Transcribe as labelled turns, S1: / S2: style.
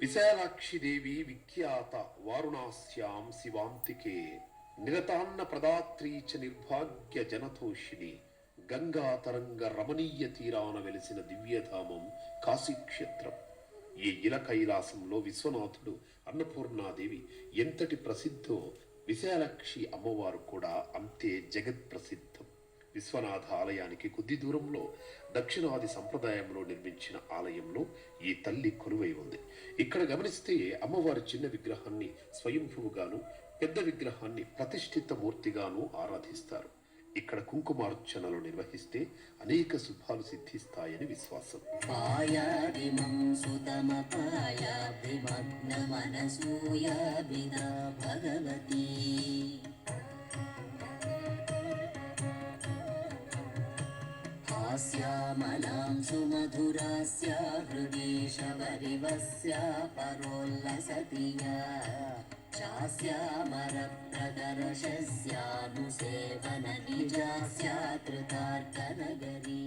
S1: విశాలాక్షిదేవి విఖ్యాత వారుణాస్యాం శివాంతికే నిరతాన్న ప్రదాత్రీ చ నిర్భాగ్య జనతోషిణి గంగా తరంగ రమణీయ తీరాన వెలిసిన దివ్యధామం కాశీక్షేత్రం. ఈ ఇల కైలాసంలో విశ్వనాథుడు అన్నపూర్ణాదేవి ఎంతటి ప్రసిద్ధో విశాలాక్షి అమ్మవారు కూడా అంతే జగత్ ప్రసిద్ధం. విశ్వనాథ ఆలయానికి కొద్ది దూరంలో దక్షిణాది సంప్రదాయంలో నిర్మించిన ఆలయంలో ఈ తల్లి కొలువై ఉంది. ఇక్కడ గమనిస్తే అమ్మవారి చిన్న విగ్రహాన్ని స్వయంభువుగాను, పెద్ద విగ్రహాన్ని ప్రతిష్ఠిత మూర్తిగాను ఆరాధిస్తారు. ఇక్కడ కుంకుమార్చనలు నిర్వహిస్తే అనేక శుభాలు సిద్ధిస్తాయని విశ్వాసం.
S2: శ్యామలాం సుమధురాస్య హృది శబరివస్య పరోల్లసతియా చాస్యామర ప్రదర్శస్యానుసేవన నిజాస్య కృతార్థనగరీ.